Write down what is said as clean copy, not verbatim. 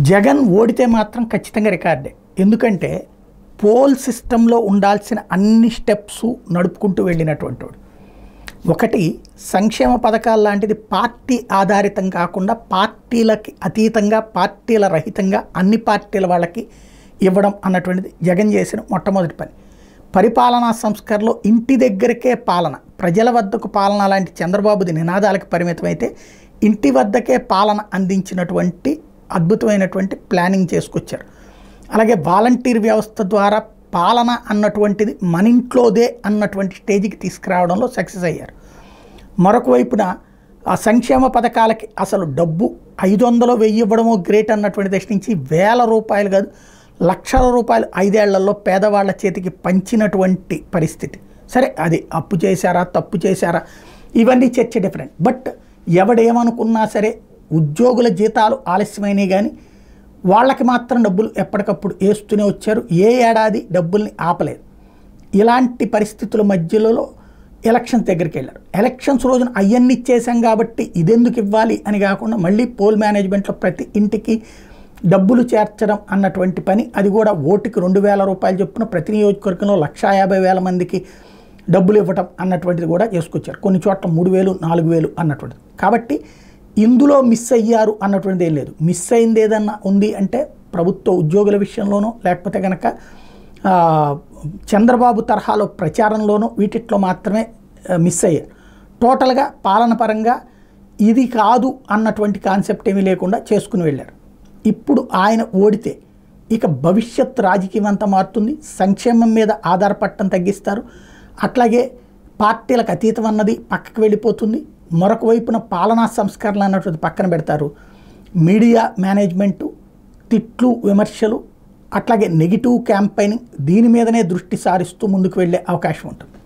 జగన్ ఓడితే మాత్రం ఖచ్చితంగా రికార్డే. ఎందుకంటే పోల్ సిస్టంలో ఉండాల్సిన అన్ని స్టెప్స్ నడుపుకుంటూ వెళ్ళినటువంటి వాడు. ఒకటి, సంక్షేమ పథకాలు లాంటిది పార్టీ ఆధారితం కాకుండా పార్టీలకి అతీతంగా పార్టీల రహితంగా అన్ని పార్టీల వాళ్ళకి ఇవ్వడం అన్నటువంటిది జగన్ చేసిన మొట్టమొదటి పని. పరిపాలనా సంస్కరణలో ఇంటి దగ్గరకే పాలన, ప్రజల వద్దకు పాలన లాంటి చంద్రబాబుది నినాదాలకు పరిమితమైతే ఇంటి వద్దకే పాలన అందించినటువంటి అద్భుతమైనటువంటి ప్లానింగ్ చేసుకొచ్చారు. అలాగే వాలంటీర్ వ్యవస్థ ద్వారా పాలన అన్నటువంటిది మన ఇంట్లోదే అన్నటువంటి స్టేజ్కి తీసుకురావడంలో సక్సెస్ అయ్యారు. మరొక వైపున ఆ సంక్షేమ పథకాలకి అసలు డబ్బు 500 ఇవ్వడమో గ్రేట్ అన్నటువంటి దశ నుంచి వేల రూపాయలు కాదు లక్షల రూపాయలు 5 ఏళ్లలో పేదవాళ్ల చేతికి పంచినటువంటి పరిస్థితి. సరే, అది అప్పు చేశారా తప్పు చేశారా ఇవన్నీ చర్చ డిఫరెంట్. బట్ ఎవడేమనుకున్నా సరే ఉద్యోగుల జీతాలు ఆలస్యమైనవి కానీ వాళ్ళకి మాత్రం డబ్బులు ఎప్పటికప్పుడు వేస్తూనే వచ్చారు. ఏ ఏడాది డబ్బుల్ని ఆపలేదు. ఇలాంటి పరిస్థితుల మధ్యలో ఎలక్షన్స్ దగ్గరికి వెళ్ళారు. ఎలక్షన్స్ రోజున అవన్నీ ఇచ్చేసాం కాబట్టి ఇదెందుకు ఇవ్వాలి అని కాకుండా మళ్ళీ పోల్ మేనేజ్మెంట్లో ప్రతి ఇంటికి డబ్బులు చేర్చడం అన్నటువంటి పని, అది కూడా ఓటుకి 2000 రూపాయలు చొప్పున ప్రతి నియోజకవర్గంలో 150,000 మందికి డబ్బులు ఇవ్వటం అన్నటువంటిది కూడా చేసుకొచ్చారు. కొన్ని చోట్ల 3000 4000 అన్నటువంటిది. కాబట్టి ఇందులో మిస్ అయ్యారు అన్నటువంటిది ఏం లేదు. మిస్ అయింది ఏదన్నా ఉంది అంటే ప్రభుత్వ ఉద్యోగుల విషయంలోనో లేకపోతే కనుక చంద్రబాబు తరహాలో ప్రచారంలోనూ వీటిట్లో మాత్రమే మిస్ అయ్యారు. టోటల్గా పాలన పరంగా ఇది కాదు అన్నటువంటి కాన్సెప్ట్ ఏమీ లేకుండా చేసుకుని వెళ్ళారు. ఇప్పుడు ఆయన ఓడితే ఇక భవిష్యత్ రాజకీయం అంతా మారుతుంది. సంక్షేమం మీద ఆధారపడటం తగ్గిస్తారు. అట్లాగే పార్టీలకు అతీతం అన్నది పక్కకు వెళ్ళిపోతుంది. మరొక వైపున పాలనా సంస్కరణలు అన్నటువంటి పక్కన పెడతారు. మీడియా మేనేజ్మెంటు, తిట్లు విమర్శలు, అట్లాగే నెగిటివ్ క్యాంపెయినింగ్, దీని మీదనే దృష్టి సారిస్తూ ముందుకు వెళ్ళే అవకాశం ఉంటుంది.